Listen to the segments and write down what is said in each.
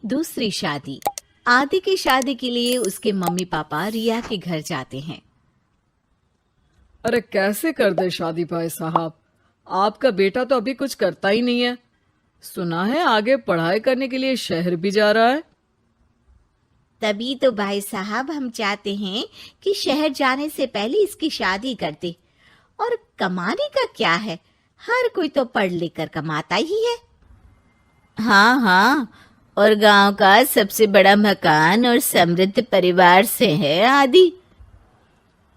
दूसरी शादी। आदि की शादी के लिए उसके मम्मी पापा रिया के घर जाते हैं। अरे कैसे कर दे शादी भाई साहब। आपका बेटा तो अभी कुछ करता ही नहीं है। सुना है आगे पढ़ाई करने के लिए शहर भी जा रहा है। तभी तो भाई साहब हम चाहते हैं कि शहर जाने से पहले इसकी शादी कर दे। और कमाने का क्या है, हर कोई तो पढ़ लिख कर कमाता ही है। हाँ हाँ, और गांव का सबसे बड़ा मकान और समृद्ध परिवार से है आदि।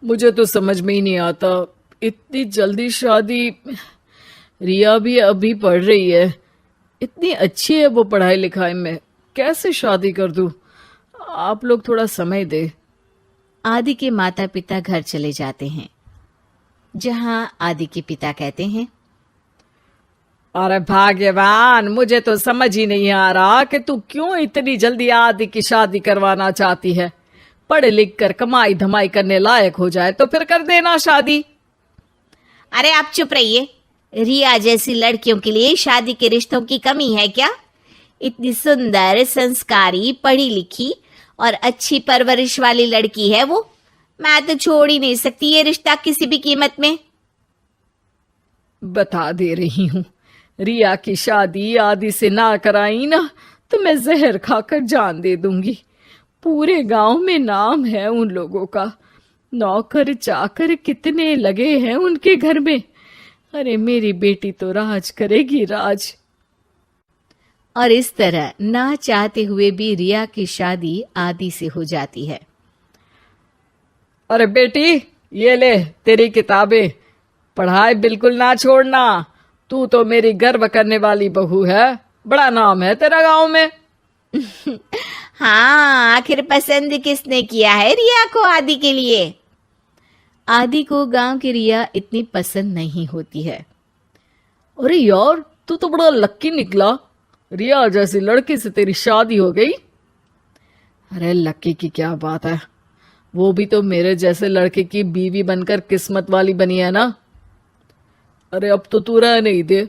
मुझे तो समझ में ही नहीं आता, इतनी जल्दी शादी। रिया भी अभी पढ़ रही है, इतनी अच्छी है वो पढ़ाई लिखाई में, कैसे शादी कर दूं। आप लोग थोड़ा समय दे। आदि के माता पिता घर चले जाते हैं, जहां आदि के पिता कहते हैं, अरे भाग्यवान, मुझे तो समझ ही नहीं आ रहा कि तू क्यों इतनी जल्दी आदि की शादी करवाना चाहती है। पढ़ लिख कर कमाई धमाई करने लायक हो जाए तो फिर कर देना शादी। अरे आप चुप रहिए। रिया जैसी लड़कियों के लिए शादी के रिश्तों की कमी है क्या? इतनी सुंदर, संस्कारी, पढ़ी लिखी और अच्छी परवरिश वाली लड़की है वो। मैं तो छोड़ ही नहीं सकती ये रिश्ता किसी भी कीमत में। बता दे रही हूँ, रिया की शादी आदि से ना कराई ना तो मैं जहर खाकर जान दे दूंगी। पूरे गांव में नाम है उन लोगों का, नौकर चाकर कितने लगे हैं उनके घर में। अरे मेरी बेटी तो राज करेगी, राज। और इस तरह ना चाहते हुए भी रिया की शादी आदि से हो जाती है। अरे बेटी, ये ले तेरी किताबें, पढ़ाई बिल्कुल ना छोड़ना। तू तो मेरी गर्व करने वाली बहू है, बड़ा नाम है तेरा गांव में। हाँ, आखिर पसंद किसने किया है रिया को आदि के लिए? आदि को गांव की रिया इतनी पसंद नहीं होती है। अरे यार, तू तो बड़ा लक्की निकला, रिया जैसी लड़की से तेरी शादी हो गई। अरे लक्की की क्या बात है, वो भी तो मेरे जैसे लड़के की बीवी बनकर किस्मत वाली बनी है ना। अरे अब तो तू रह नहीं दे,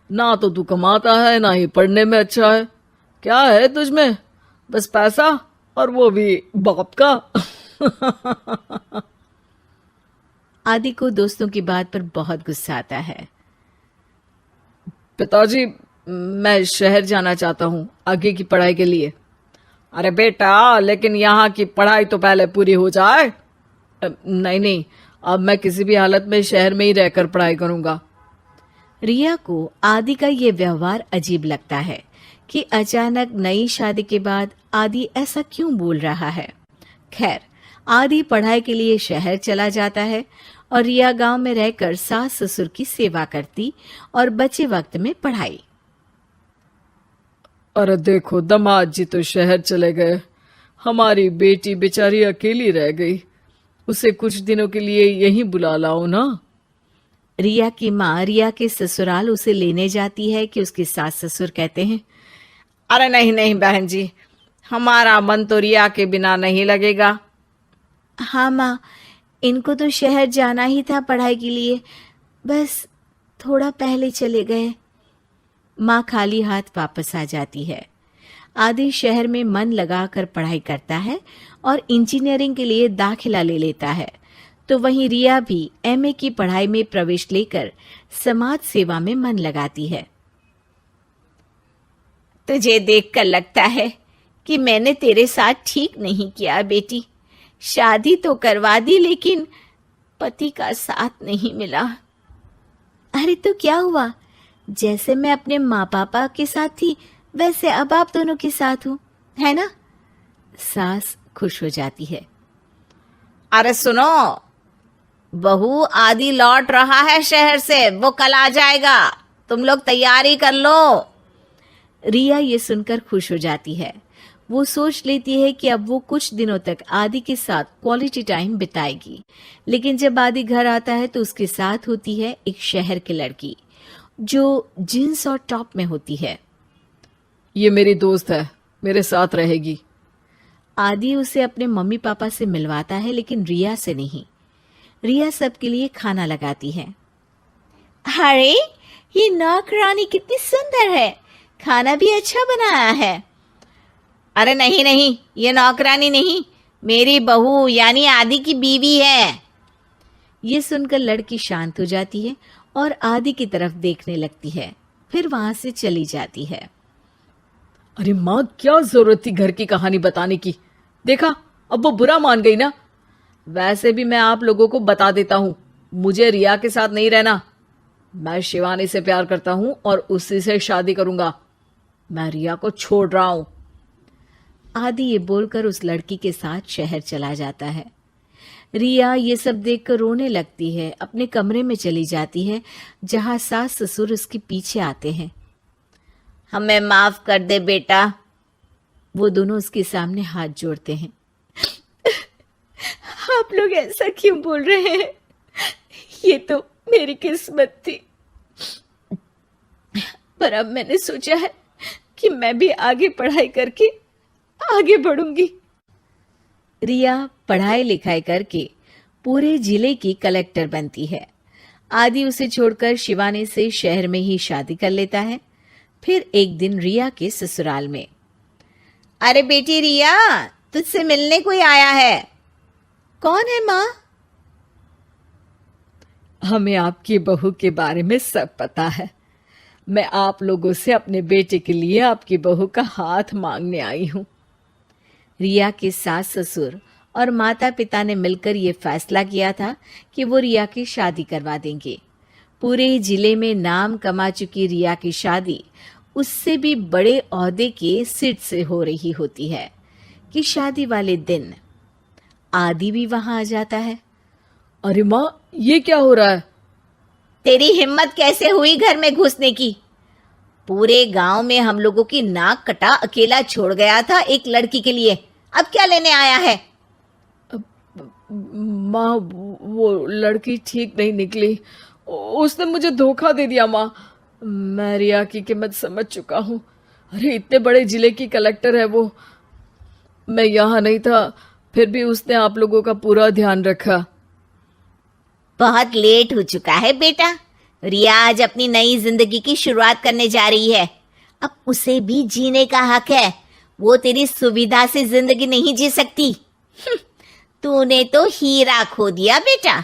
ना तो तू कमाता है ना ही पढ़ने में अच्छा है। क्या है तुझमें? बस पैसा, और वो भी बाप का। आदि को दोस्तों की बात पर बहुत गुस्सा आता है। पिताजी, मैं शहर जाना चाहता हूँ आगे की पढ़ाई के लिए। अरे बेटा, लेकिन यहाँ की पढ़ाई तो पहले पूरी हो जाए। नहीं नहीं, अब मैं किसी भी हालत में शहर में ही रहकर पढ़ाई करूंगा। रिया को आदि का ये व्यवहार अजीब लगता है कि अचानक नई शादी के बाद आदि ऐसा क्यों बोल रहा है। खैर, आदि पढ़ाई के लिए शहर चला जाता है और रिया गांव में रहकर सास ससुर की सेवा करती और बचे वक्त में पढ़ाई। अरे देखो, दामाद जी तो शहर चले गए, हमारी बेटी बेचारी अकेली रह गई। उसे कुछ दिनों के लिए यहीं बुला लाओ ना। रिया की माँ रिया के ससुराल उसे लेने जाती है कि उसके सास ससुर कहते हैं, अरे नहीं नहीं बहन जी, हमारा मन तो रिया के बिना नहीं लगेगा। हाँ माँ, इनको तो शहर जाना ही था पढ़ाई के लिए, बस थोड़ा पहले चले गए। माँ खाली हाथ वापस आ जाती है। आदि शहर में मन लगाकर पढ़ाई करता है और इंजीनियरिंग के लिए दाखिला ले लेता है, तो वहीं रिया भी एमए की पढ़ाई में प्रवेश लेकर समाज सेवा में मन लगाती है। तुझे देखकर लगता है कि मैंने तेरे साथ ठीक नहीं किया बेटी। शादी तो करवा दी लेकिन पति का साथ नहीं मिला। अरे तो क्या हुआ, जैसे मैं अपने माँ पापा के साथ थी वैसे अब आप दोनों के साथ हूँ, है ना? सास खुश हो जाती है। अरे सुनो, बहू आदि लौट रहा है शहर से, वो कल आ जाएगा, तुम लोग तैयारी कर लो। रिया ये सुनकर खुश हो जाती है। वो सोच लेती है कि अब वो कुछ दिनों तक आदि के साथ क्वालिटी टाइम बिताएगी। लेकिन जब आदि घर आता है तो उसके साथ होती है एक शहर की लड़की जो जींस और टॉप में होती है। ये मेरी दोस्त है, मेरे साथ रहेगी। आदि उसे अपने मम्मी पापा से मिलवाता है लेकिन रिया से नहीं। रिया सबके लिए खाना लगाती है। अरे ये नौकरानी कितनी सुंदर है, खाना भी अच्छा बनाया है। अरे नहीं नहीं, ये नौकरानी नहीं, मेरी बहू यानी आदि की बीवी है। ये सुनकर लड़की शांत हो जाती है और आदि की तरफ देखने लगती है, फिर वहां से चली जाती है। अरे माँ, क्या जरूरत थी घर की कहानी बताने की? देखा, अब वो बुरा मान गई ना। वैसे भी मैं आप लोगों को बता देता हूं, मुझे रिया के साथ नहीं रहना। मैं शिवानी से प्यार करता हूं और उसी से शादी करूंगा। मैं रिया को छोड़ रहा हूं। आदि ये बोलकर उस लड़की के साथ शहर चला जाता है। रिया ये सब देखकर रोने लगती है, अपने कमरे में चली जाती है जहां सास ससुर उसके पीछे आते हैं। हमें माफ कर दे बेटा। वो दोनों उसके सामने हाथ जोड़ते हैं। आप लोग ऐसा क्यों बोल रहे हैं? ये तो मेरी किस्मत थी, पर अब मैंने सोचा है कि मैं भी आगे पढ़ाई करके आगे बढ़ूंगी। रिया पढ़ाई लिखाई करके पूरे जिले की कलेक्टर बनती है। आदि उसे छोड़कर शिवानी से शहर में ही शादी कर लेता है। फिर एक दिन रिया के ससुराल में, अरे बेटी रिया, तुझसे मिलने कोई आया है। कौन है माँ? हमें आपकी बहू के बारे में सब पता है। मैं आप लोगों से अपने बेटे के लिए आपकी बहू का हाथ मांगने आई हूं। रिया के सास ससुर और माता पिता ने मिलकर ये फैसला किया था कि वो रिया की शादी करवा देंगे। पूरे जिले में नाम कमा चुकी रिया की शादी उससे भी बड़े ओहदे के सिट से हो रही होती है कि शादी वाले दिन आदि भी वहां आ जाता है। अरे माँ, ये क्या हो रहा है? तेरी हिम्मत कैसे हुई घर में घुसने की? पूरे गांव में हम लोगों की नाक कटा अकेला छोड़ गया था एक लड़की के लिए, अब क्या लेने आया है? माँ, वो लड़की ठीक नहीं निकली। उसने मुझे धोखा दे दिया माँ। मैं रिया की कीमत समझ चुका हूँ। अरे इतने बड़े जिले की कलेक्टर है वो। मैं यहाँ नहीं था, फिर भी उसने आप लोगों का पूरा ध्यान रखा। बहुत लेट हो चुका है बेटा। रिया आज अपनी नई जिंदगी की शुरुआत करने जा रही है, अब उसे भी जीने का हक है। वो तेरी सुविधा से जिंदगी नहीं जी सकती। तूने तो हीरा खो दिया बेटा।